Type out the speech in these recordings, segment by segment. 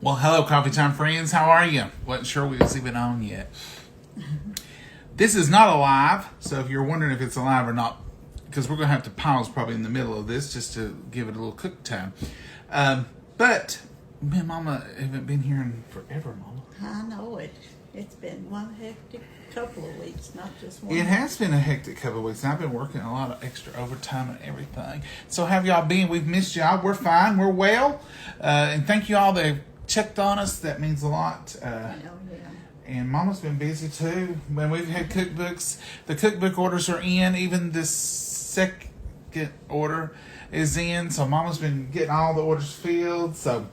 Well, hello, Coffee Time friends. How are you? Wasn't sure we was even on yet. This is not alive, so if you're wondering if it's alive or not, because we're going to have to pause probably in the middle of this just to give it a little cook time. But me and Mama haven't been here in forever, Mama. I know it. It's been one hectic couple of weeks, not just one. It has been a hectic couple of weeks. I've been working a lot of extra overtime and everything. So have y'all been? We've missed y'all. We're fine. We're well. And thank you all that have checked on us. That means a lot. Yeah. And Mama's been busy too. When we've had cookbooks, the cookbook orders are in. Even this second order is in. So Mama's been getting all the orders filled. So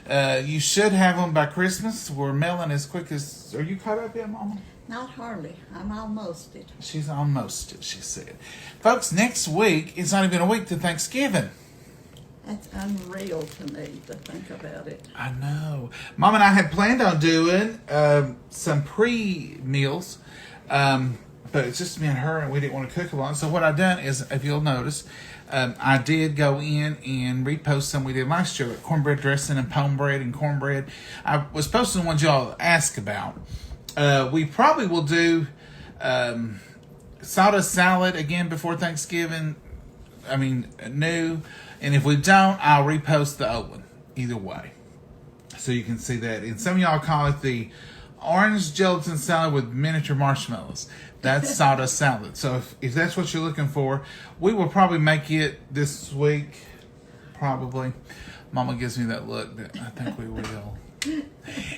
you should have them by Christmas. We're mailing as quick as... Are you caught up yet, Mama? Not hardly. I'm almost it. She's almost it, she said. Folks, next week, it's not even a week to Thanksgiving. That's unreal to me to think about it. I know. Mom and I had planned on doing some pre-meals, but it's just me and her, and we didn't want to cook a lot. So what I've done is, if you'll notice, I did go in and repost some we did last year, like cornbread dressing and pone bread and cornbread. I was posting the ones y'all asked about. We probably will do sawdust salad again before Thanksgiving. New. And if we don't, I'll repost the old one. Either way. So you can see that. And some of y'all call it the orange gelatin salad with miniature marshmallows. That's sawdust salad. So if that's what you're looking for, we will probably make it this week. Probably. Mama gives me that look that I think we will.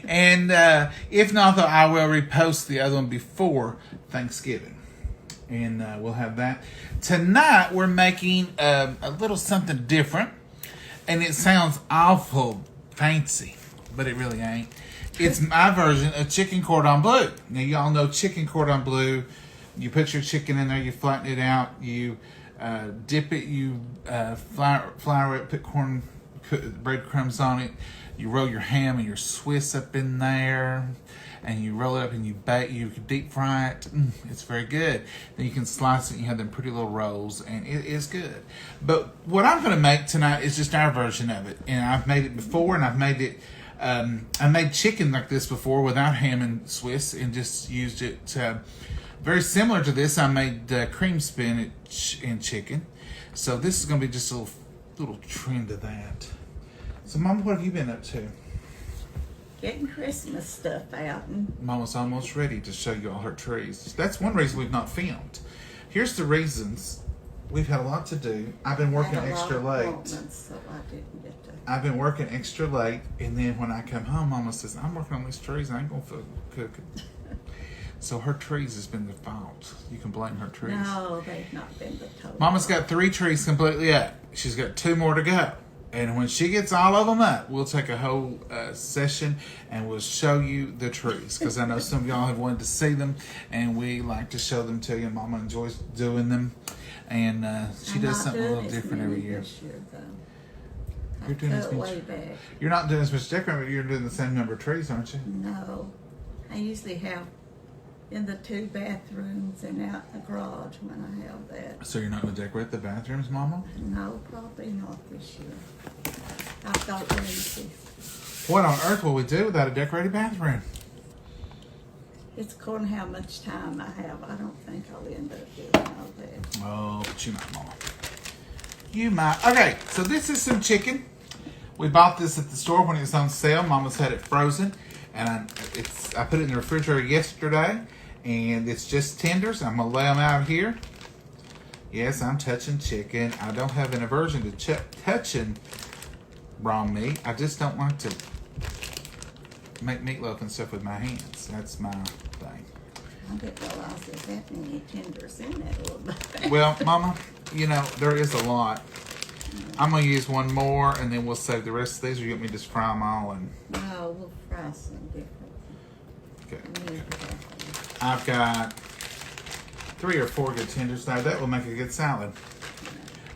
And if not, though, I will repost the other one before Thanksgiving. And we'll have that. Tonight, we're making a little something different. And it sounds awful fancy, but it really ain't. It's my version of chicken cordon bleu. Now, y'all know chicken cordon bleu. You put your chicken in there, you flatten it out, you dip it, you flour it, put breadcrumbs on it. You roll your ham and your Swiss up in there, and you roll it up and you bake. You can deep fry it. It's very good. Then you can slice it and you have them pretty little rolls, and it is good. But what I'm going to make tonight is just our version of it. And I've made it before, and I've made it. I made chicken like this before without ham and Swiss, and just used it. Very similar to this, I made cream spinach and chicken. So this is going to be just a little trend of that. So, Mama, what have you been up to? Getting Christmas stuff out. Mama's almost ready to show you all her trees. That's one reason we've not filmed. Here's the reasons. We've had a lot to do. I've been working extra late. So I didn't get to. I've been working extra late, and then when I come home, Mama says, I'm working on these trees. I ain't going to feel cooking. So her trees has been the fault. You can blame her trees. No, they've not been the total. Mama's got 3 trees completely up. She's got 2 more to go. And when she gets all of them up, we'll take a whole session and we'll show you the trees. Because I know some of y'all have wanted to see them, and we like to show them to you. Mama enjoys doing them. And she does something a little different every year. You're doing this way back. You're not doing as much decorating, but you're doing the same number of trees, aren't you? No. I usually have in the 2 bathrooms and out in the garage when I have that. So you're not going to decorate the bathrooms, Mama? No, probably not this year. I've got lazy. What on earth will we do without a decorated bathroom? It's according to how much time I have. I don't think I'll end up doing all that. Oh, but you might, Mama. You might. Okay, so this is some chicken. We bought this at the store when it was on sale. Mama's had it frozen. And I put it in the refrigerator yesterday. And it's just tenders. I'm going to lay them out here. Yes, I'm touching chicken. I don't have an aversion to touching raw meat. I just don't like to make meatloaf and stuff with my hands. That's my thing. I didn't realize there's that many tenders in that little bit. Well, Mama, there is a lot. I'm going to use one more, and then we'll save the rest of these, or you want me to just fry them all? No, we'll fry some different. Okay. I've got 3 or 4 good tenders now. That will make a good salad.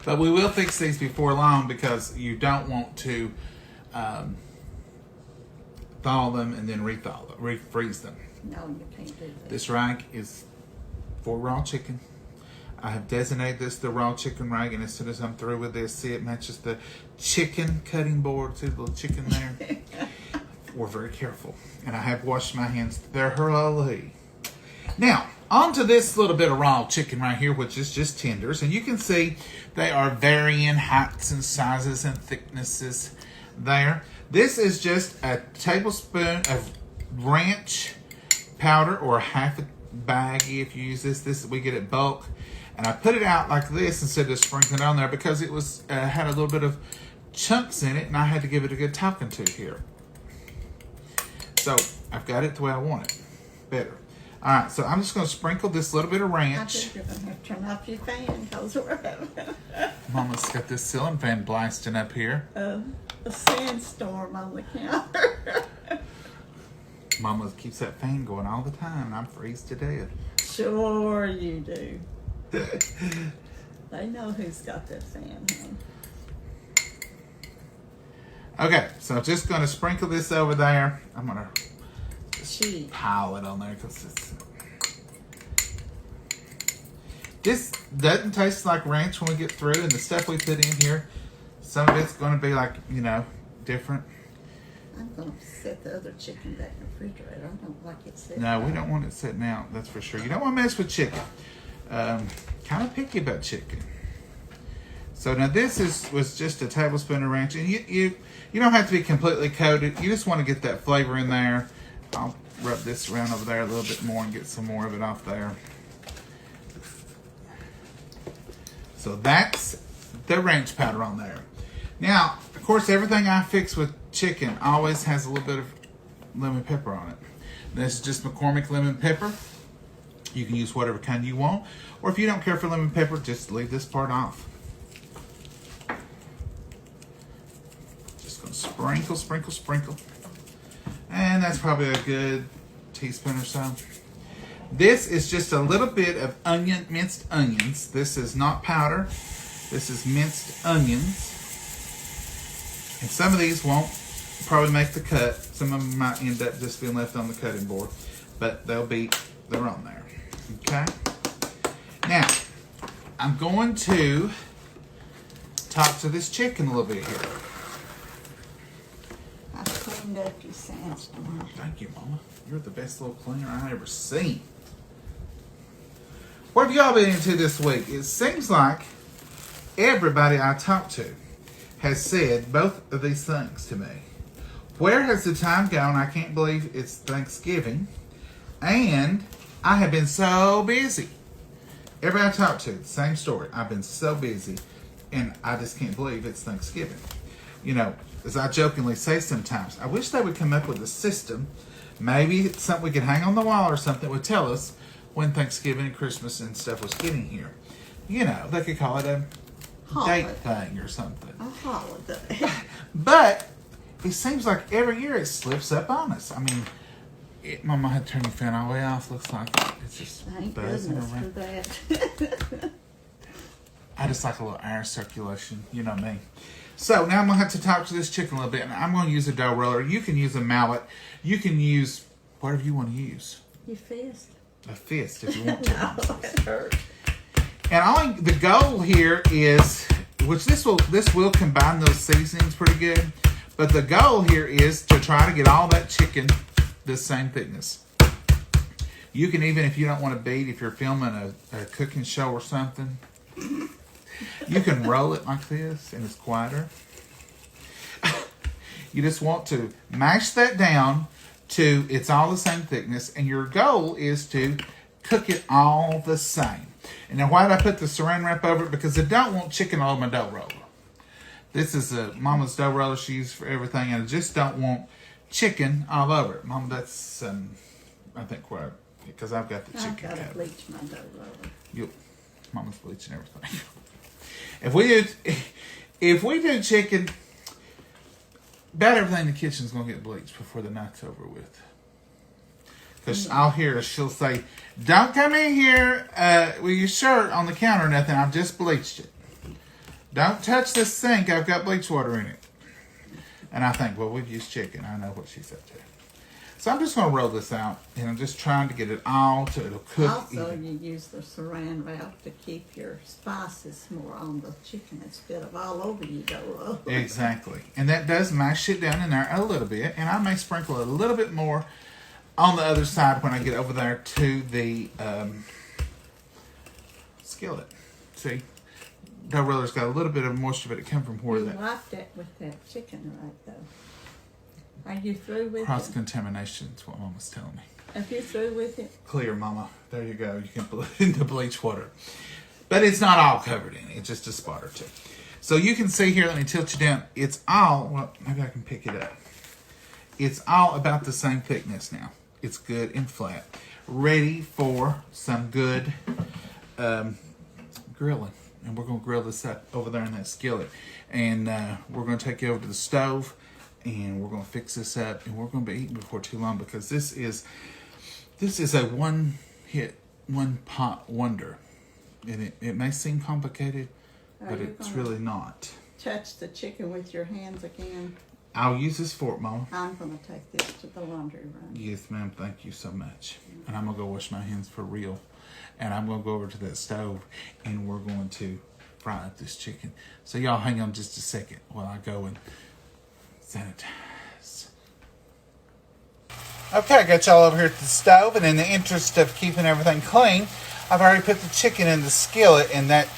But we will fix these before long, because you don't want to thaw them and then refreeze them. No, you can't do that. This rag is for raw chicken. I have designated this the raw chicken rag, and as soon as I'm through with this, see, it matches the chicken cutting board. See the little chicken there? we're very careful. And I have washed my hands thoroughly. Now, on to this little bit of raw chicken right here, which is just tenders. And you can see they are varying heights and sizes and thicknesses there. This is just a tablespoon of ranch powder, or half a bag if you use this we get it bulk. And I put it out like this instead of sprinkling it on there because it was had a little bit of chunks in it, and I had to give it a good talking to here. So I've got it the way I want it. Better. All right, so I'm just going to sprinkle this little bit of I ranch. think you're going to have to turn off your fan because we're having Mama's got this ceiling fan blasting up here. a sandstorm on the counter. Mama keeps that fan going all the time, and I'm freeze to death. Sure you do. They know who's got that fan, huh? Okay, so I'm just going to sprinkle this over there. I'm going to Cheap. pile it on there because this doesn't taste like ranch when we get through, and the stuff we put in here, some of it's going to be like, different. I'm going to set the other chicken back in the refrigerator. I don't like it sitting No, we out. don't want it sitting out, that's for sure. You don't want to mess with chicken. Kind of picky about chicken. So now this was just a tablespoon of ranch, and you don't have to be completely coated. You just want to get that flavor in there. I'll rub this around over there a little bit more and get some more of it off there. So that's the ranch powder on there. Now, of course, everything I fix with chicken always has a little bit of lemon pepper on it. This is just McCormick lemon pepper. You can use whatever kind you want. Or if you don't care for lemon pepper, just leave this part off. Just going to sprinkle, sprinkle, sprinkle. And that's probably a good teaspoon or so. This is just a little bit of minced onions. This is not powder. This is minced onions. And some of these won't probably make the cut. Some of them might end up just being left on the cutting board. But they're on there. Okay? Now, I'm going to talk to this chicken a little bit here. I cleaned up your sandstorm. Thank you, Mama. You're the best little cleaner I've ever seen. What have y'all been into this week? It seems like everybody I talk to has said both of these things to me. Where has the time gone? I can't believe it's Thanksgiving. And I have been so busy. Everybody I talk to, same story. I've been so busy, and I just can't believe it's Thanksgiving. As I jokingly say sometimes, I wish they would come up with a system. Maybe it's something we could hang on the wall or something that would tell us when Thanksgiving and Christmas and stuff was getting here. They could call it a date thing or something. A holiday. But it seems like every year it slips up on us. I mean, Mama had turned the fan all the way off. Looks like it's just Thank buzzing goodness around. for that. I just like a little air circulation. You know me. So now I'm going to have to talk to this chicken a little bit. And I'm going to use a dough roller. You can use a mallet. You can use whatever you want to use. Your fist. A fist if you want to. No, it hurt. And the goal here is, which this will combine those seasonings pretty good. But the goal here is to try to get all that chicken the same thickness. You can even, if you don't want to beat, if you're filming a cooking show or something, you can roll it like this and it's quieter. You just want to mash that down to it's all the same thickness, and your goal is to cook it all the same. And now why did I put the saran wrap over it? Because I don't want chicken all over my dough roller. This is a Mama's dough roller she uses for everything, and I just don't want chicken all over it. Mama, that's I think where, because I've got the chicken I've got to covered. bleach my dough roller. Mama's bleaching everything. If we do chicken, about everything in the kitchen's gonna get bleached before the night's over with. Because I'll hear her, she'll say, "Don't come in here with your shirt on the counter or nothing. I've just bleached it. Don't touch this sink. I've got bleach water in it." And I think, well, we've used chicken. I know what she's up to. So I'm just going to roll this out, and I'm just trying to get it all to it'll cook. Also, you use the saran wrap to keep your spices more on the chicken instead of all over you go. Exactly. And that does mash it down in there a little bit, and I may sprinkle a little bit more on the other side when I get over there to the skillet. See? Dough roller's got a little bit of moisture, but it came from where You that wiped it with that chicken right though. Are you through with it? cross-contamination is what Mom was telling me. Are you through with it? Clear, Mama. There you go. You can put it into bleach water. But it's not all covered in it. It's just a spot or two. So you can see here, let me tilt you down. It's all, well, maybe I can pick it up. It's all about the same thickness now. It's good and flat. Ready for some good grilling. And we're going to grill this up over there in that skillet. And we're going to take it over to the stove. And we're going to fix this up. And we're going to be eating before too long. Because this is a one-hit, one-pot wonder. And it may seem complicated, but it's really not. Touch the chicken with your hands again. I'll use this fork, Mama. I'm going to take this to the laundry room. Yes, ma'am. Thank you so much. And I'm going to go wash my hands for real. And I'm going to go over to that stove, and we're going to fry up this chicken. So y'all hang on just a second while I go and sanitize. Okay, I got y'all over here at the stove, and in the interest of keeping everything clean, I've already put the chicken in the skillet, and that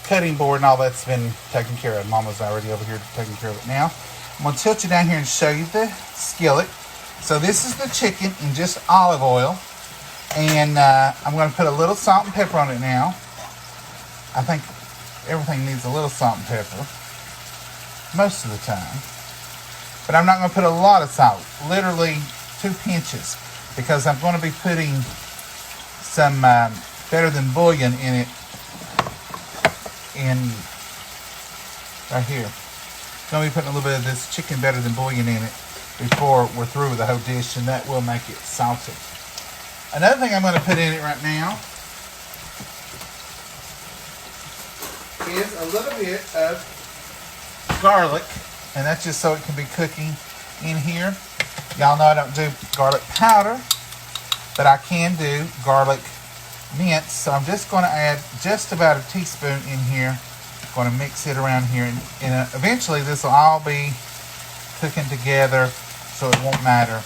cutting board and all that's been taken care of. Mama's already over here taking care of it now. I'm going to tilt you down here and show you the skillet. So this is the chicken in just olive oil. And I'm going to put a little salt and pepper on it now. I think everything needs a little salt and pepper. Most of the time. But I'm not going to put a lot of salt. Literally 2 pinches. Because I'm going to be putting some better than bouillon in it. Right here. I'm going to be putting a little bit of this chicken better than bouillon in it before we're through with the whole dish, and that will make it salty. Another thing I'm going to put in it right now is a little bit of garlic, and that's just so it can be cooking in here. Y'all know I don't do garlic powder, but I can do garlic mince, so I'm just going to add just about a teaspoon in here. Going to mix it around here, and eventually this will all be cooking together, so it won't matter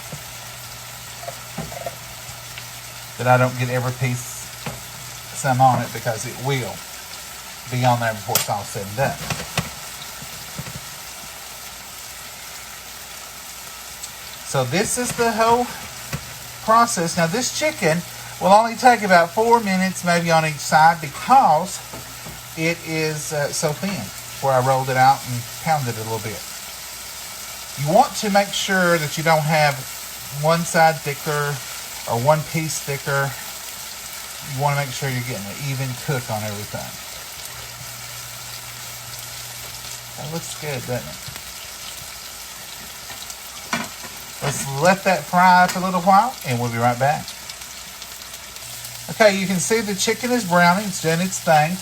that I don't get every piece some on it, because it will be on there before it's all said and done. So this is the whole process. Now this chicken will only take about 4 minutes maybe on each side, because it is so thin, where I rolled it out and pounded it a little bit. You want to make sure that you don't have one side thicker or one piece thicker. You want to make sure you're getting an even cook on everything. That looks good, doesn't it? Let's let that fry up a little while, and we'll be right back. Okay, you can see the chicken is browning. It's doing its thing.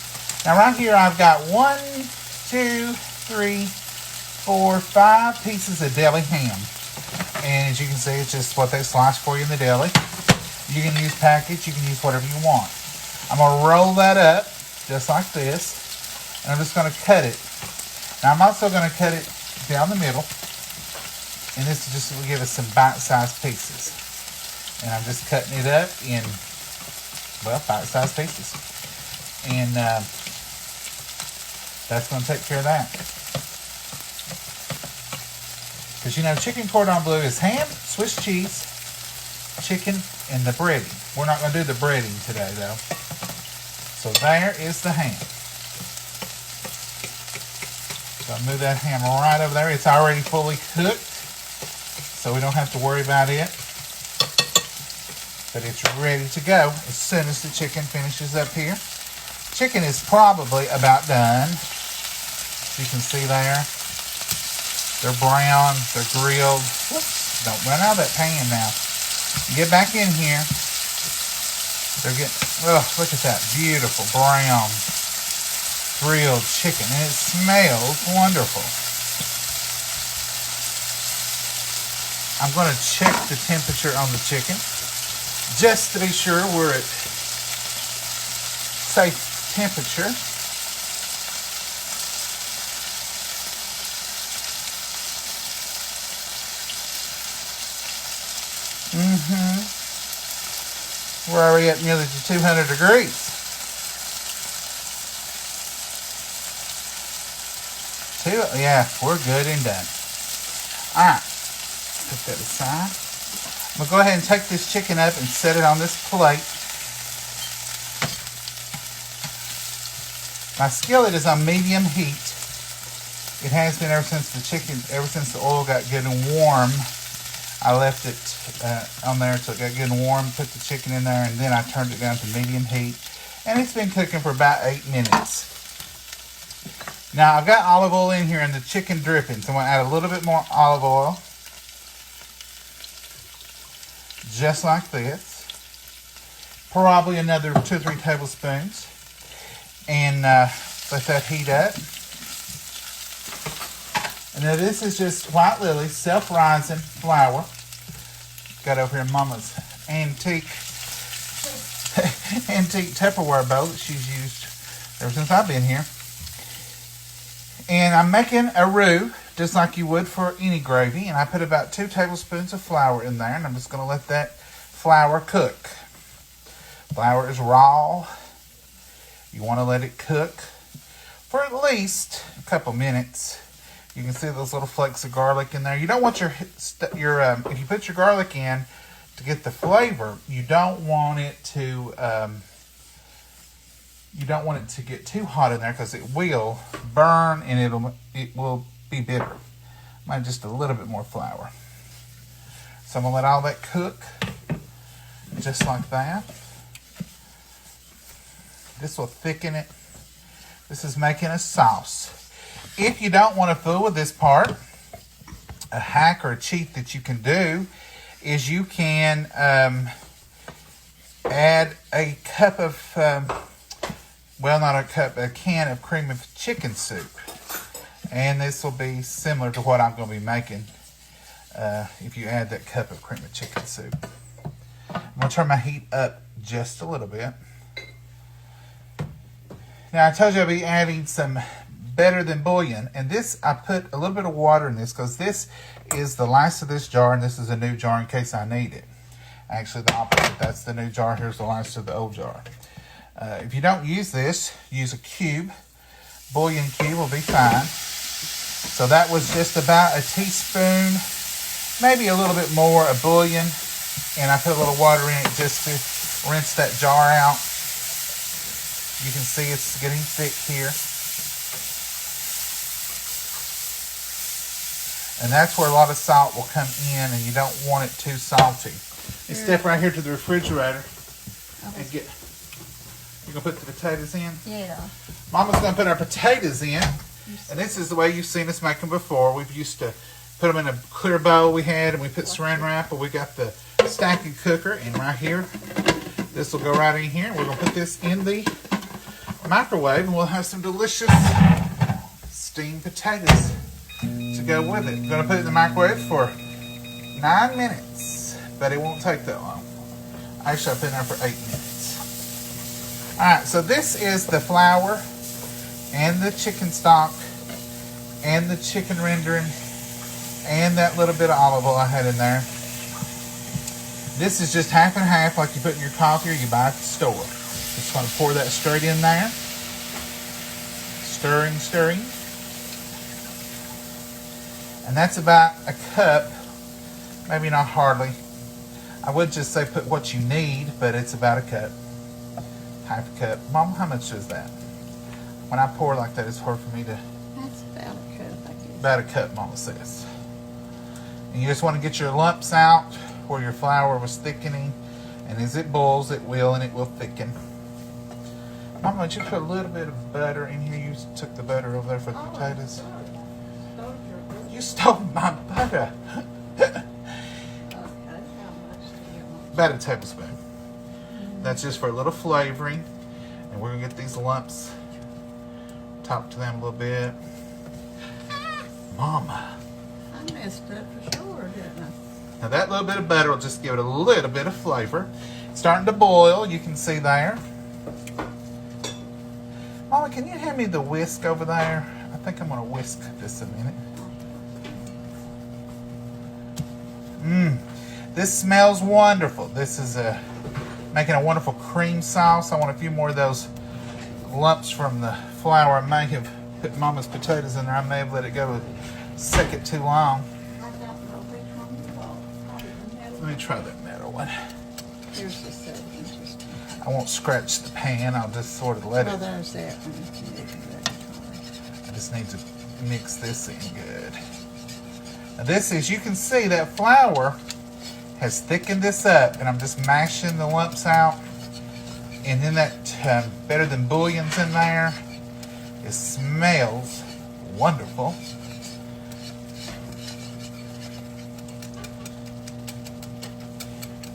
Now right here I've got 1, 2, 3, 4, 5 pieces of deli ham. And as you can see, it's just what they slice for you in the deli. You can use package, you can use whatever you want. I'm going to roll that up just like this. And I'm just going to cut it. Now I'm also going to cut it down the middle. And this is just will give us some bite-sized pieces. And I'm just cutting it up in, well, bite-sized pieces. And that's going to take care of that. Because, you know, chicken cordon bleu is ham, Swiss cheese, chicken, and the breading. We're not going to do the breading today, though. So there is the ham. So I'll move that ham right over there. It's already fully cooked, so we don't have to worry about it. But it's ready to go as soon as the chicken finishes up here. Chicken is probably about done. You can see there. They're brown, they're grilled. Whoops, don't run out of that pan now. Get back in here. They're getting, oh, look at that beautiful brown grilled chicken. And it smells wonderful. I'm going to check the temperature on the chicken just to be sure we're at safe temperature. We're already at nearly 200 degrees. Yeah, we're good and done. Alright, put that aside. I'm going to go ahead and take this chicken up and set it on this plate. My skillet is on medium heat. It has been ever since the oil got good and warm. I left it on there till it got good and warm, put the chicken in there, and then I turned it down to medium heat. And it's been cooking for about 8 minutes. Now, I've got olive oil in here and the chicken dripping, so I'm going to add a little bit more olive oil. Just like this. Probably another 2 or 3 tablespoons. And let that heat up. And now this is just White Lily self-rising flour. Got over here Mama's antique Tupperware bowl that she's used ever since I've been here. And I'm making a roux, just like you would for any gravy. And I put about 2 tablespoons of flour in there. And I'm just going to let that flour cook. Flour is raw. You want to let it cook for at least a couple minutes. You can see those little flakes of garlic in there. You don't want if you put your garlic in to get the flavor, you don't want it to get too hot in there because it will burn and it will be bitter. Might just a little bit more flour. So I'm gonna let all that cook just like that. This will thicken it. This is making a sauce. If you don't want to fool with this part, a hack or a cheat that you can do is you can add a cup of, a can of cream of chicken soup. And this will be similar to what I'm going to be making if you add that cup of cream of chicken soup. I'm going to turn my heat up just a little bit. Now, I told you I'll be adding some better than bouillon, and this, I put a little bit of water in this because this is the last of this jar, and this is a new jar in case I need it. Actually, the opposite. That's the new jar. Here's the last of the old jar. If you don't use this, use a cube. Bouillon cube will be fine. So that was just about a teaspoon, maybe a little bit more of bouillon, and I put a little water in it just to rinse that jar out. You can see it's getting thick here. And that's where a lot of salt will come in, and you don't want it too salty. You step right here to the refrigerator and get... You gonna put the potatoes in? Yeah. Mama's gonna put our potatoes in, and this is the way you've seen us make them before. We've used to put them in a clear bowl we had, and we put saran wrap, but we got the stacking cooker, and right here, this will go right in here. We're gonna put this in the microwave, and we'll have some delicious steamed potatoes to go with it. I'm gonna put it in the microwave for 9 minutes, but it won't take that long. Actually, I put it in there for 8 minutes. Alright, so this is the flour and the chicken stock and the chicken rendering and that little bit of olive oil I had in there. This is just half and half like you put in your coffee or you buy at the store. Just going to pour that straight in there. Stirring, stirring. And that's about a cup, maybe not hardly. I would just say put what you need, but it's about a cup. Half a cup. Mom, how much is that? When I pour like that, it's hard for me to... That's about a cup, I guess. About a cup, Mama says. And you just want to get your lumps out where your flour was thickening. And as it boils, it will, and it will thicken. Mama, would you put a little bit of butter in here? You took the butter over there for the potatoes. You stole my butter. About a tablespoon. That's just for a little flavoring. And we're going to get these lumps. Talk to them a little bit. Mama. I messed up for sure, didn't I? Now that little bit of butter will just give it a little bit of flavor. It's starting to boil, you can see there. Mama, can you hand me the whisk over there? I think I'm gonna whisk this a minute. This smells wonderful. This is making a wonderful cream sauce. I want a few more of those lumps from the flour. I may have put Mama's potatoes in there. I may have let it go a second too long. I don't know which one you want. Let me try that metal one. Here's the so interesting. I won't scratch the pan. I'll just sort of let Oh, it. there's that one. I just need to mix this in good. Now this is, you can see that flour has thickened this up, and I'm just mashing the lumps out. And then that better than bouillon's in there. It smells wonderful.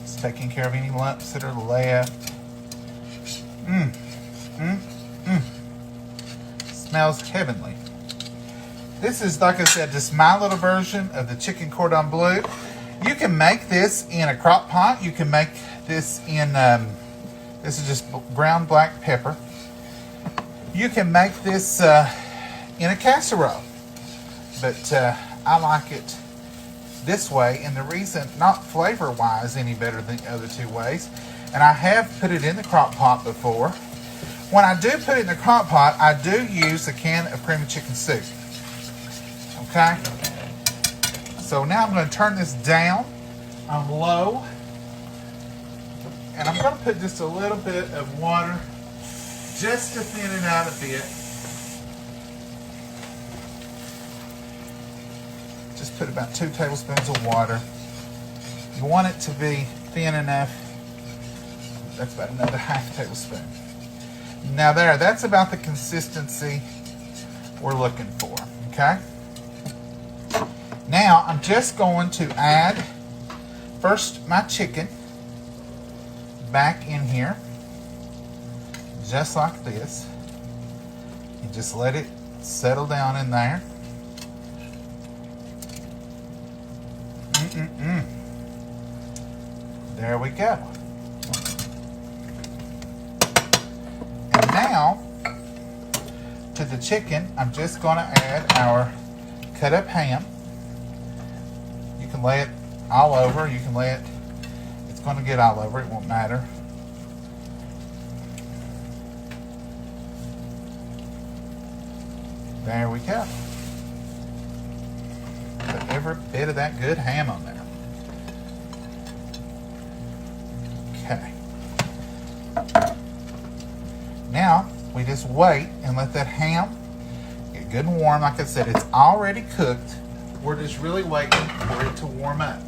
It's taking care of any lumps that are left. Smells heavenly. This is, like I said, just my little version of the chicken cordon bleu. You can make this in a crock pot. You can make this in, this is just ground black pepper. You can make this in a casserole. But I like it this way. And the reason, not flavor-wise any better than the other two ways, and I have put it in the crock pot before. When I do put it in the crock pot, I do use a can of cream of chicken soup. Okay? So now I'm going to turn this down on low. And I'm going to put just a little bit of water just to thin it out a bit. Just put about 2 tablespoons of water. You want it to be thin enough. That's about another half tablespoon. Now there, that's about the consistency we're looking for. Okay? Now I'm just going to add first my chicken back in here, just like this, and just let it settle down in there. There we go. And now to the chicken, I'm just going to add our cut up ham. You can lay it all over. You can lay it, it's going to get all over, it won't matter. There we go. Put every bit of that good ham on there. Okay. Now we just wait and let that ham get good and warm. Like I said, it's already cooked. We're just really waiting for it to warm up.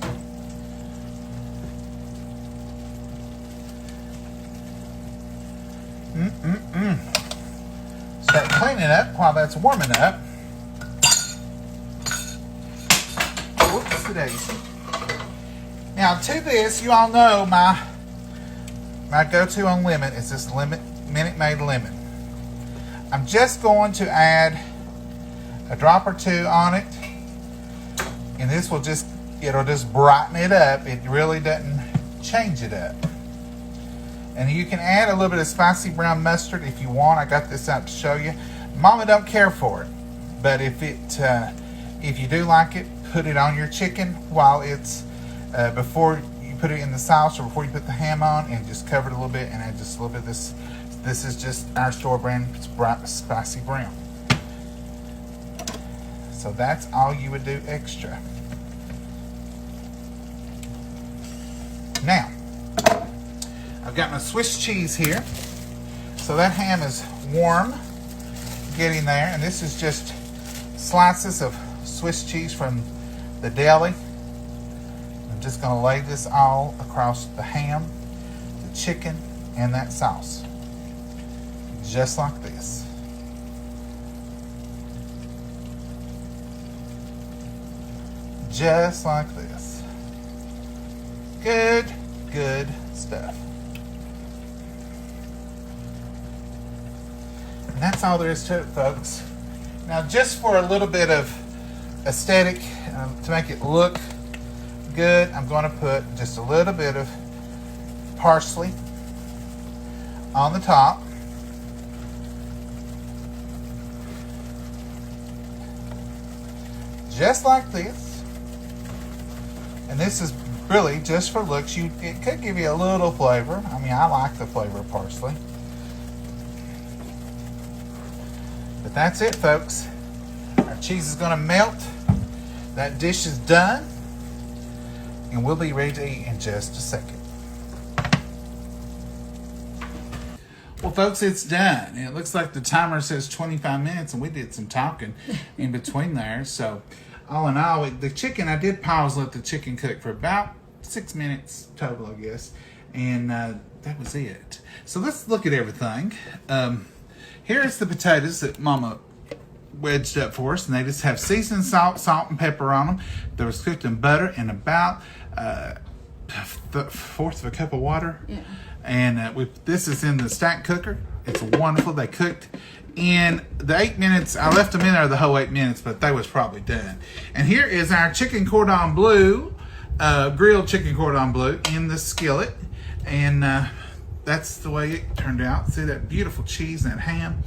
Start cleaning up while that's warming up. Whoops, daisy. Now to this, you all know my go-to on lemon is this Minute Maid lemon. I'm just going to add a drop or two on it, and this will just, it'll just brighten it up. It really doesn't change it up. And you can add a little bit of spicy brown mustard if you want. I got this out to show you. Mama don't care for it, but if you do like it, put it on your chicken while it's before you put it in the sauce or before you put the ham on, and just cover it a little bit and add just a little bit of this. This is just our store brand. It's bright, spicy brown. So that's all you would do extra. Now, I've got my Swiss cheese here. So that ham is warm, getting there. And this is just slices of Swiss cheese from the deli. I'm just going to lay this all across the ham, the chicken, and that sauce. Just like this. Just like this. Good, good stuff. And that's all there is to it, folks. Now, just for a little bit of aesthetic, to make it look good, I'm going to put just a little bit of parsley on the top. Just like this. And this is really just for looks. It could give you a little flavor. I mean, I like the flavor of parsley. But that's it, folks. Our cheese is going to melt. That dish is done. And we'll be ready to eat in just a second. Well, folks, it's done. And it looks like the timer says 25 minutes, and we did some talking in between there. So, all in all, the chicken, I did pause, let the chicken cook for about 6 minutes total, I guess. And that was it. So, let's look at everything. Here's the potatoes that Mama wedged up for us, and they just have seasoned salt, and pepper on them. They was cooked in butter and about a fourth of a cup of water. Yeah. And this is in the stack cooker. It's wonderful. They cooked in the 8 minutes. I left them in there the whole 8 minutes, but they was probably done. And here is our chicken cordon bleu, grilled chicken cordon bleu in the skillet. And that's the way it turned out. See that beautiful cheese and that ham?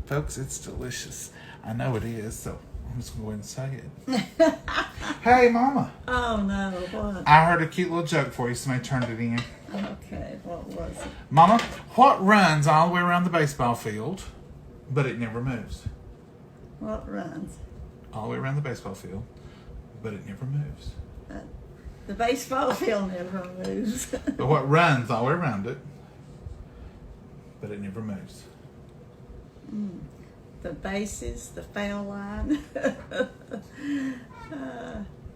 Folks, it's delicious. I know it is, so I'm just going to go ahead and say it. Hey, Mama. Oh, no, what? I heard a cute little joke for you. Somebody turned it in. Okay, what was it? Mama, what runs all the way around the baseball field, but it never moves? What runs? All the way around the baseball field, but it never moves. The baseball field never moves. But what runs all the way around it, but it never moves? The bases, the foul line.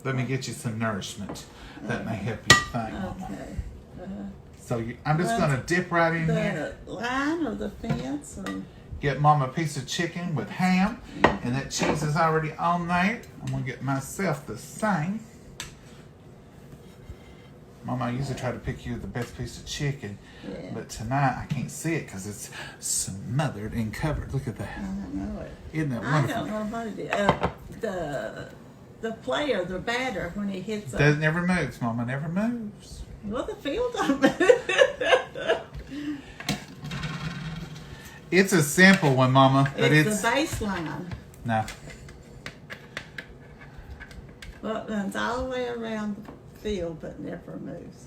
Let me get you some nourishment. That may help you think, Mama. Okay. So I'm just going to dip right in here. The line or the fence? Or? Get Mama a piece of chicken with ham, and that cheese is already on there. I'm going to get myself the same. Mama, I usually try to pick you the best piece of chicken, but tonight I can't see it because it's smothered and covered. Look at that. I don't know it. Isn't that wonderful? I don't know what it is. The player, the batter, when he hits That never moves, Mama. Never moves. Well, the field don't move. It's a simple one, Mama, but it's the baseline. No. Well, it runs all the way around the field, but never moves.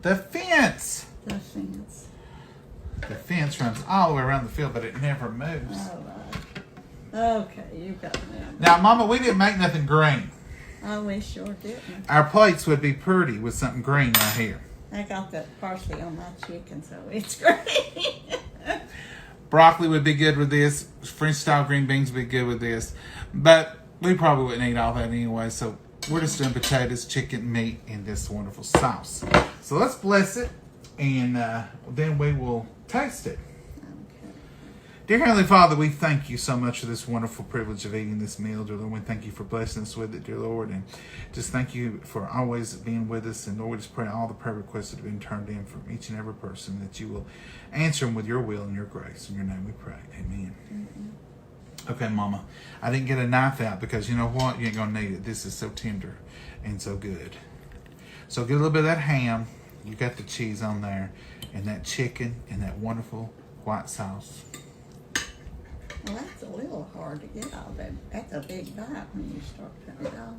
The fence. The fence. The fence runs all the way around the field, but it never moves. All right. Okay, you got me. Now, Mama, we didn't make nothing green. Oh, we sure didn't. Our plates would be pretty with something green right here. I got that parsley on my chicken, so it's great. Broccoli would be good with this. French style green beans would be good with this. But we probably wouldn't eat all that anyway, so we're just doing potatoes, chicken, meat, and this wonderful sauce. So let's bless it, and then we will taste it. Dear Heavenly Father, we thank you so much for this wonderful privilege of eating this meal, dear Lord. We thank you for blessing us with it, dear Lord. And just thank you for always being with us. And Lord, we just pray all the prayer requests that have been turned in from each and every person, that you will answer them with your will and your grace. In your name we pray. Amen. Mm-hmm. Okay, Mama, I didn't get a knife out because you know what? You ain't going to need it. This is so tender and so good. So get a little bit of that ham. You got the cheese on there, and that chicken, and that wonderful white sauce. Well, that's a little hard to get out of that. That's a big bite when you start cutting it off.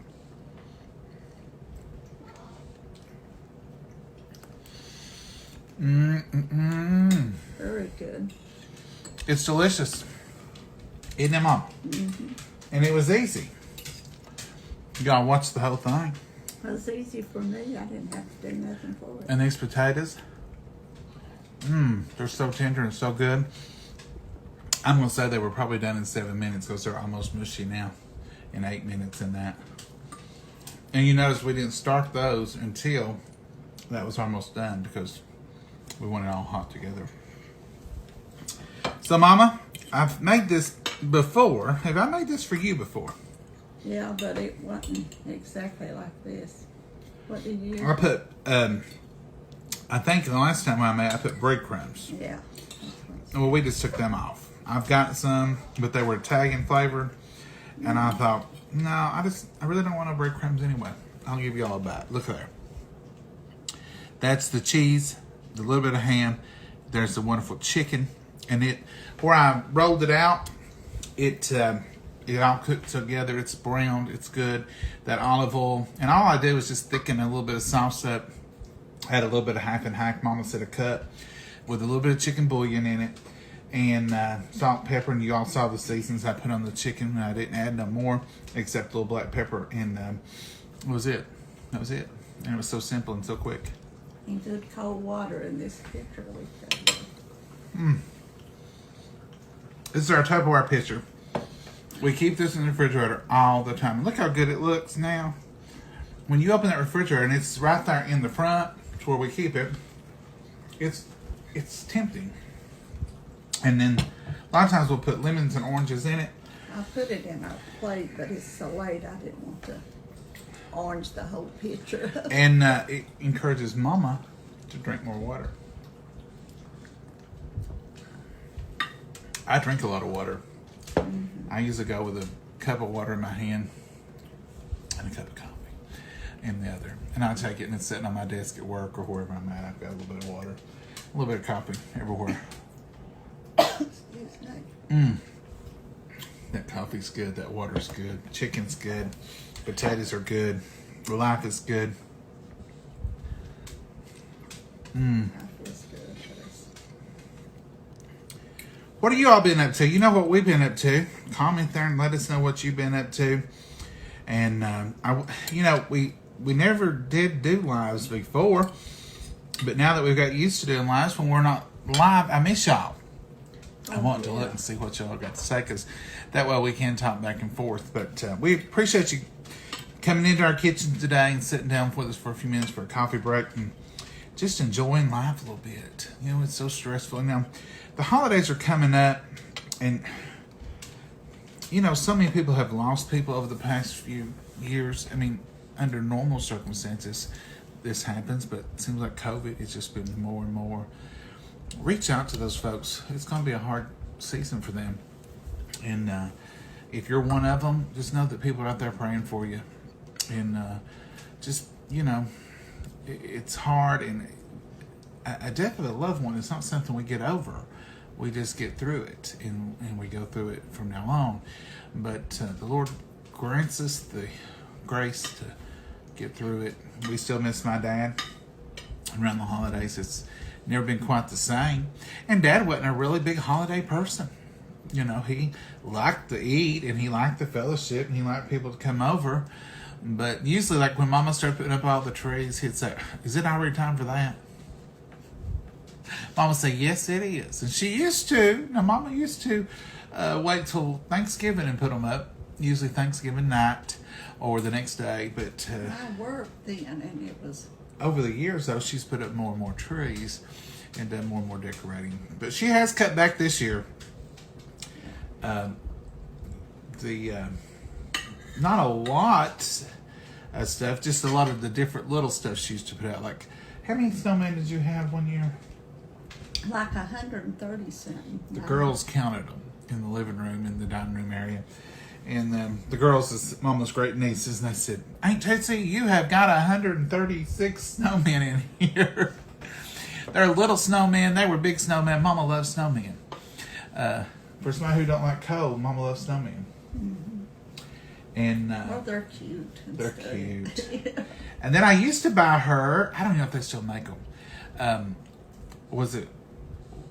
Very good. It's delicious. Isn't it, Mom? Mm-hmm. And it was easy. You gotta watch the whole thing. It was easy for me. I didn't have to do nothing for it. And these potatoes, they're so tender and so good. I'm going to say they were probably done in 7 minutes because they're almost mushy now in 8 minutes in that. And you notice we didn't start those until that was almost done because we want it all hot together. So, Mama, I've made this before. Have I made this for you before? Yeah, but it wasn't exactly like this. What did you use? I put, I think the last time I made, I put breadcrumbs. Yeah. Well, we just took them off. I've got some, but they were Italian flavored, And I thought, no, I really don't want no breadcrumbs anyway. I'll give you all a bite. Look there. That's the cheese, the little bit of ham. There's the wonderful chicken. And where I rolled it out, it all cooked together. It's browned. It's good. That olive oil. And all I did was just thicken a little bit of sauce up. Had a little bit of half and half. Mama said a cup with a little bit of chicken bouillon in it. And salt, pepper. And you all saw the seasons I put on the chicken. And I didn't add no more except a little black pepper. And that was it. That was it. And it was so simple and so quick. And good cold water in this pitcher. This is our Tupperware pitcher. We keep this in the refrigerator all the time. Look how good it looks now. When you open that refrigerator and it's right there in the front, it's where we keep it. It's tempting. And then a lot of times we'll put lemons and oranges in it. I put it in a plate, but it's so late I didn't want to orange the whole pitcher. And it encourages Mama to drink more water. I drink a lot of water. Mm-hmm. I usually go with a cup of water in my hand and a cup of coffee in the other. And I take it and it's sitting on my desk at work or wherever I'm at. I've got a little bit of water, a little bit of coffee everywhere. Excuse me. That coffee's good. That water's good. Chicken's good. Potatoes are good. Life is good. What have you all been up to? You know what we've been up to. Comment there and let us know what you've been up to. And we never did do lives before, but now that we've got used to doing lives, when we're not live, I miss y'all. I want to look and see what y'all got to say, because that way we can talk back and forth. But we appreciate you coming into our kitchen today and sitting down with us for a few minutes for a coffee break and just enjoying life a little bit. You know, it's so stressful. Now, the holidays are coming up, and you know, so many people have lost people over the past few years. I mean, under normal circumstances, this happens, but it seems like COVID, it's just been more and more. Reach out to those folks. It's going to be a hard season for them. And if you're one of them, just know that people are out there praying for you. And just, you know, it's hard. And a death of a loved one is not something we get over. We just get through it. And we go through it from now on. But the Lord grants us the grace to get through it. We still miss my dad. Around the holidays, it's never been quite the same. And Dad wasn't a really big holiday person. You know, he liked to eat and he liked the fellowship and he liked people to come over. But usually, like when Mama started putting up all the trees, he'd say, "Is it already time for that?" Mama would say, "Yes, it is." And she used to. Now, Mama used to wait till Thanksgiving and put them up. Usually Thanksgiving night or the next day. But I worked then, and it was... Over the years, though, she's put up more and more trees and done more and more decorating. But she has cut back this year. Not a lot of stuff, just a lot of the different little stuff she used to put out. Like, how many snowmen did you have one year? Like 130 something. The girls counted them in the living room, in the dining room area. And the girls, is Mama's great nieces, and they said, "Aunt Tootsie, you have got 136 snowmen in here." They're little snowmen. They were big snowmen. Mama loves snowmen. For somebody who don't like cold, Mama loves snowmen. Mm-hmm. And well, they're cute. They're cute. And then I used to buy her, I don't know if they still make them. Was it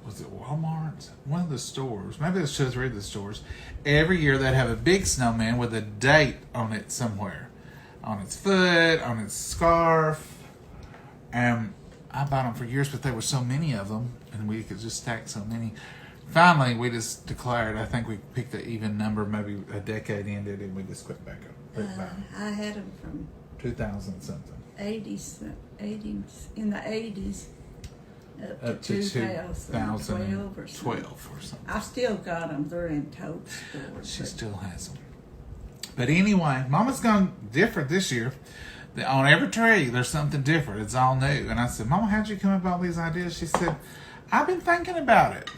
Walmart? One of the stores. Maybe it's just three of the stores. Every year they'd have a big snowman with a date on it somewhere. On its foot, on its scarf. And I bought them for years, but there were so many of them, and we could just stack so many. Finally, we just declared, I think we picked an even number, maybe a decade ended, and we just quit back up. I had them from 2000 something. 80s, in the 80s. Up to 2012 or something. I still got them. They're in tote stores. She still has them. But anyway, Mama's gone different this year. On every tree, there's something different. It's all new. And I said, "Mama, how'd you come up with all these ideas?" She said, "I've been thinking about it."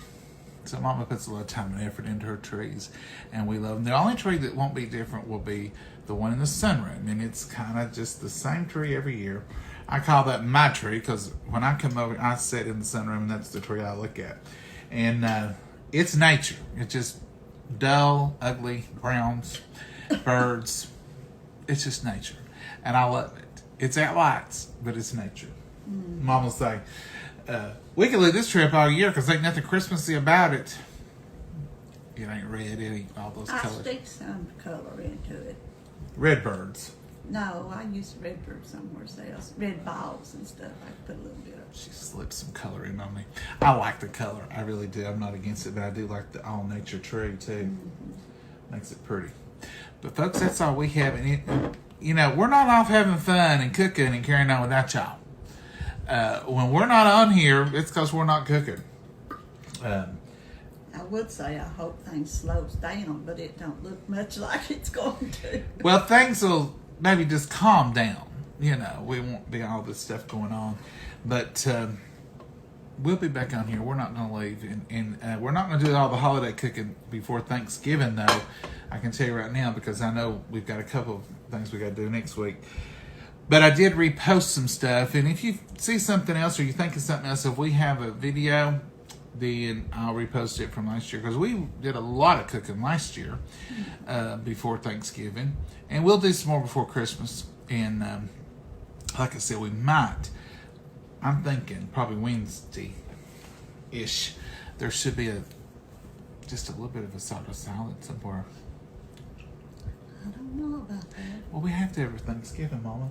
So Mama puts a lot of time and effort into her trees, and we love them. The only tree that won't be different will be the one in the sunroom, and it's kind of just the same tree every year. I call that my tree because when I come over, I sit in the sunroom, and that's the tree I look at. And it's nature. It's just dull, ugly browns, birds. It's just nature, and I love it. It's at lights, but it's nature. Mom will say, we can leave this tree up all year because ain't nothing Christmassy about it. It ain't red, it ain't all those I colors. stick some color into it. Red birds. No, I use red bird somewhere else. Red balls and stuff. I put a little bit of. She slipped some color in on me. I like the color. I really do. I'm not against it, but I do like the all nature tree too. Makes it pretty. But folks, that's all we have. And we're not off having fun and cooking and carrying on without y'all. When we're not on here, it's because we're not cooking. I would say I hope things slows down, but it don't look much like it's going to. Well, things will maybe just calm down. We won't be all this stuff going on. But we'll be back on here. We're not going to leave. And we're not going to do all the holiday cooking before Thanksgiving, though. I can tell you right now because I know we've got a couple of things we got to do next week. But I did repost some stuff. And if you see something else or you think of something else, if we have a video, then I'll repost it from last year. Because we did a lot of cooking last year before Thanksgiving. And we'll do some more before Christmas. And like I said, we might. I'm thinking probably Wednesday-ish. There should be just a little bit of a sawdust salad somewhere. I don't know about that. Well, we have to have Thanksgiving, Mama.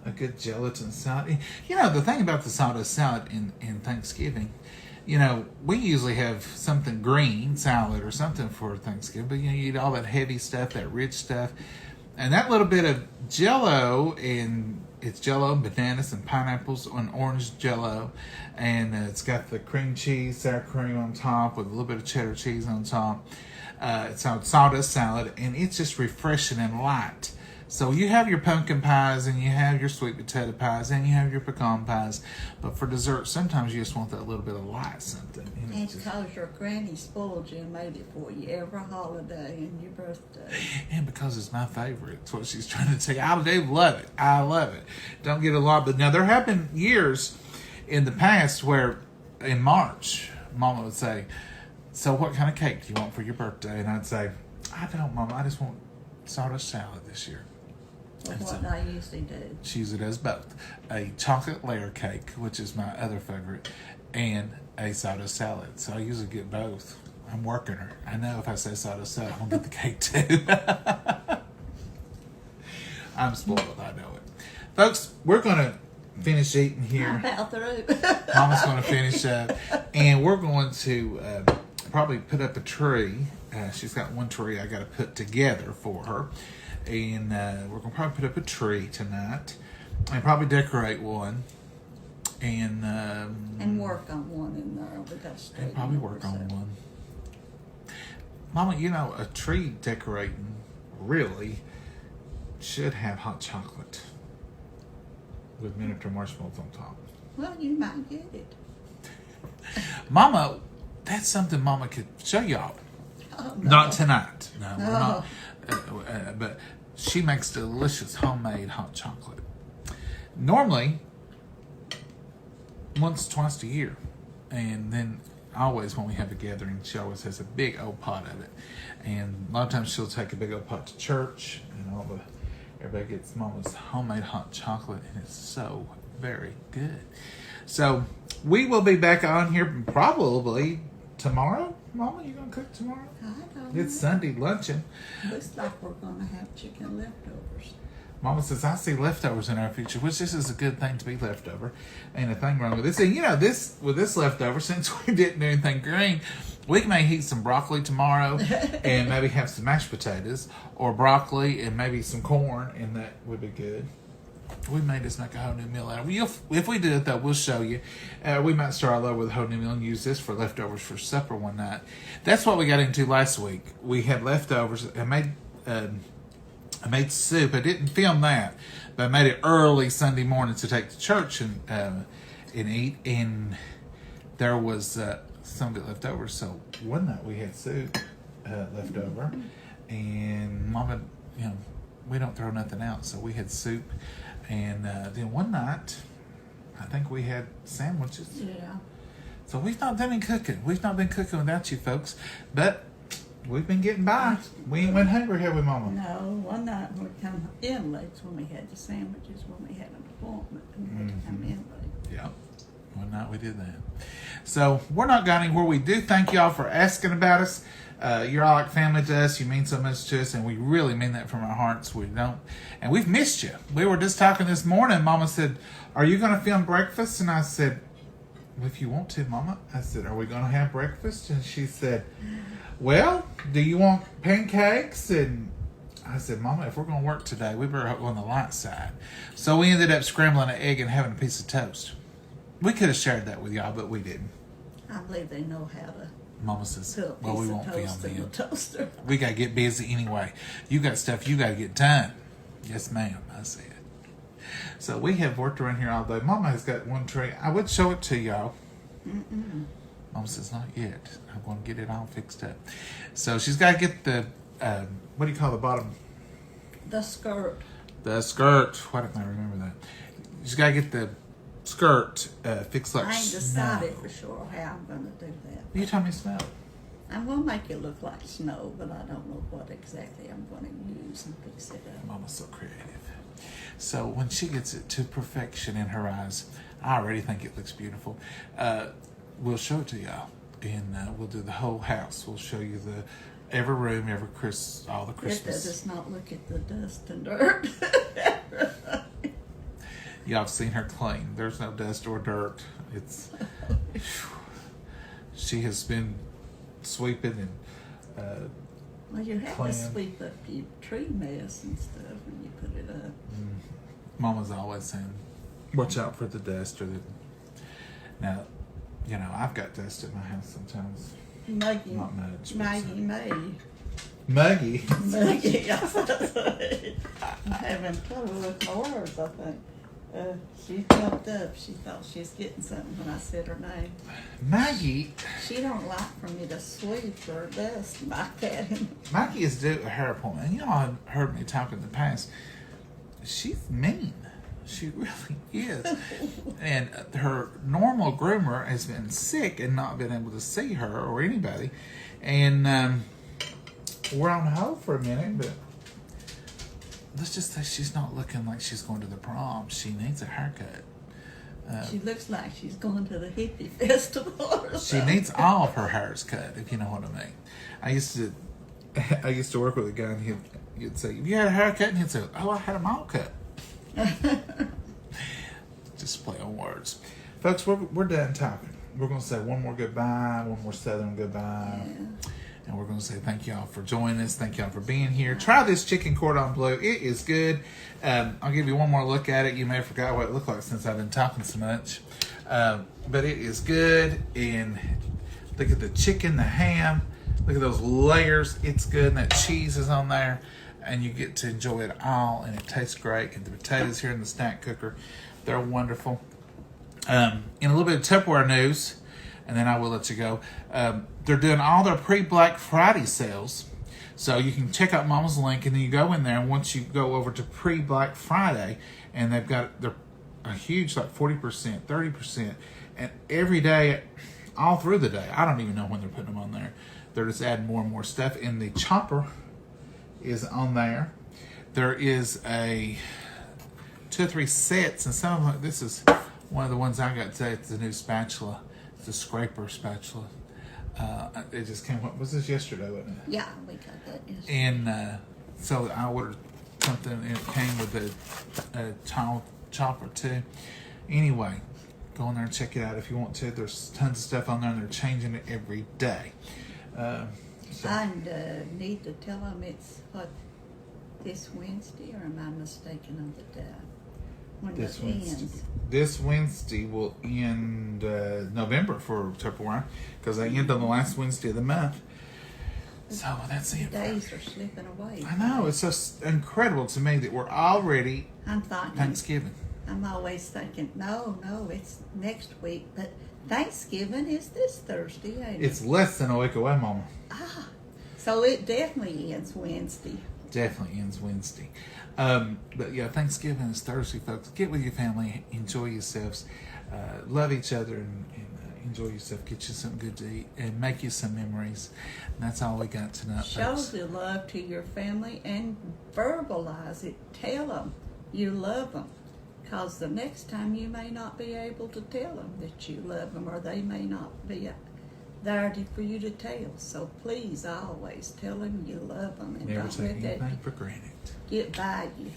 A good gelatin salad. The thing about the sawdust salad in Thanksgiving, we usually have something green salad or something for Thanksgiving, but you eat all that heavy stuff, that rich stuff, and that little bit of Jello, and it's Jello and bananas and pineapples and orange Jello, and it's got the cream cheese, sour cream on top with a little bit of cheddar cheese on top. It's a sawdust salad, and it's just refreshing and light. So you have your pumpkin pies, and you have your sweet potato pies, and you have your pecan pies. But for dessert, sometimes you just want that little bit of light something. And because your granny spoiled you and made it for you every holiday and your birthday. And because it's my favorite. That's what she's trying to tell you. I do love it. I love it. Don't get a lot. But now there have been years in the past where in March, Mama would say, so what kind of cake do you want for your birthday? And I'd say, I don't, Mama. I just want sawdust salad this year. Well, what I usually do. She usually does both. A chocolate layer cake, which is my other favorite, and a sawdust salad. So I usually get both. I'm working her. I know if I say sawdust salad, I'm going to get the cake too. I'm spoiled. I know it. Folks, we're going to finish eating here. I'm about through. Mama's going to finish up. And we're going to probably put up a tree. She's got one tree I got to put together for her. And we're going to probably put up a tree tonight and probably decorate one. And work on one in there. And probably work on one. Mama, a tree decorating really should have hot chocolate with miniature marshmallows on top. Well, you might get it. Mama, that's something Mama could show y'all. Oh, no. Not tonight. No, we're not. But she makes delicious homemade hot chocolate. Normally, once, twice a year. And then always when we have a gathering, she always has a big old pot of it. And a lot of times she'll take a big old pot to church, and everybody gets Mama's homemade hot chocolate, and it's so very good. So we will be back on here probably tomorrow. Mama, you gonna cook tomorrow? I don't It's know. Sunday luncheon. Looks like we're going to have chicken leftovers. Mama says, I see leftovers in our future, which this is a good thing to be leftover. Ain't a thing wrong with this. And with this leftover, since we didn't do anything green, we may heat some broccoli tomorrow and maybe have some mashed potatoes or broccoli and maybe some corn, and that would be good. We may just make a whole new meal out of it. If we do it, though, we'll show you. We might start all over with a whole new meal and use this for leftovers for supper one night. That's what we got into last week. We had leftovers. I made soup. I didn't film that, but I made it early Sunday morning to take to church and eat. And there was some of it left over. So one night we had soup left over, and Mama, we don't throw nothing out, so we had soup. And then one night, I think we had sandwiches. Yeah. So we've not done any cooking. We've not been cooking without you folks, but we've been getting by. We ain't went hungry, have we, Mama? No, one night when we come in late, when we had the sandwiches, when we had an appointment, and we had to come in late. Yeah. One night we did that. So we're not going anywhere. We do thank y'all for asking about us. You're all like family to us. You mean so much to us, and we really mean that from our hearts. We don't, and we've missed you. We were just talking this morning. Mama said, "Are you going to film breakfast?" And I said, "Well, if you want to, Mama." I said, "Are we going to have breakfast?" And she said, "Well, do you want pancakes?" And I said, "Mama, if we're going to work today, we better go on the light side." So we ended up scrambling an egg and having a piece of toast. We could have shared that with y'all, but we didn't. I believe they know how to Mama says, put a "Well, we piece won't of film toast in the then. toaster." We got to get busy anyway. You got stuff you got to get done." "Yes, ma'am," I said. So we have worked around here all day. Mama has got one tray. I would show it to y'all. Mama says, "Not yet. I'm going to get it all fixed up." So she's got to get the, what do you call the bottom? The skirt. The skirt. Why didn't I remember that? She's got to get the skirt fixed like I ain't snow. decided for sure how I'm going to do that. You told me snow. I'm going to make it look like snow, but I don't know what exactly I'm going to use and fix it up. Mama's so creative. So when she gets it to perfection in her eyes, I already think it looks beautiful. We'll show it to y'all, and we'll do the whole house. We'll show you every room, all the Christmas. Let us not look at the dust and dirt. Y'all have seen her clean. There's no dust or dirt. It's she has been sweeping and Well, you have clean. to sweep up your tree mess and stuff when you put it up. Mama's always saying, "Watch out for the dust." Now, I've got dust at my house sometimes. Maggie. Not much. but Maggie May. Maggie. Maggie. I'm having trouble with my words, I think. She jumped up. She thought she was getting something when I said her name. Maggie. She don't like for me to sweep or dust like that. Maggie is due a hair appointment. And y'all have heard me talk in the past. She's mean. She really is. And her normal groomer has been sick and not been able to see her or anybody. And we're on hold for a minute, but let's just say she's not looking like she's going to the prom. She needs a haircut. She looks like she's going to the hippie festival or She something. needs all of her hairs cut, if you know what I mean. I used to work with a guy, and he'd say, "Have you had a haircut?" And he'd say, "Oh, I had them all cut." Just play on words. Folks, we're done talking. We're going to say one more goodbye, one more Southern goodbye. Yeah. And we're going to say thank y'all for joining us. Thank y'all for being here. Try this chicken cordon bleu. It is good. I'll give you one more look at it. You may have forgot what it looked like since I've been talking so much. But it is good. And look at the chicken, the ham. Look at those layers. It's good. And that cheese is on there. And you get to enjoy it all. And it tastes great. And the potatoes here in the snack cooker, they're wonderful. In a little bit of Tupperware news, and then I will let you go. They're doing all their pre-Black Friday sales. So you can check out Mama's link, and then you go in there, and once you go over to pre-Black Friday, and they're a huge, like 40%, 30%, and every day, all through the day. I don't even know when they're putting them on there. They're just adding more and more stuff. And the chopper is on there. There is 2 or 3 sets, and some of them, this is one of the ones I got today. It's the new spatula. It's a scraper spatula. It just came up. Was this yesterday, wasn't it? Yeah, we got that yesterday. And so I ordered something, and it came with a tile chopper too. Anyway, go in there and check it out if you want to. There's tons of stuff on there, and they're changing it every day. So. I need to tell them it's this Wednesday, or am I mistaken on the day? When This it Wednesday. ends. This Wednesday will end November for Tupperware, because they end on the last Wednesday of the month. So that's it. Days are slipping away. I know, it's just incredible to me that we're already I'm thinking. Thanksgiving. I'm always thinking, no, it's next week, but Thanksgiving is this Thursday, ain't it? It's less than a week away, Mama. So it definitely ends Wednesday. Definitely ends Wednesday. But yeah, Thanksgiving is Thursday, folks. Get with your family, enjoy yourselves, love each other, and enjoy yourself. Get you something good to eat, and make you some memories. And that's all we got tonight, Show folks. the love to your family and verbalize it. Tell them you love them. Because the next time you may not be able to tell them that you love them, or they may not be there for you to tell. So please always tell them you love them, and Never don't take let that anything for granted. get by you.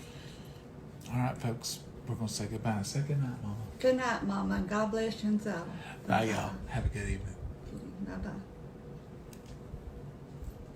All right, folks. We're going to say goodbye. Say good night, Mama. Good night, Mama, and God bless you all. Bye, y'all. Have a good evening. Bye-bye.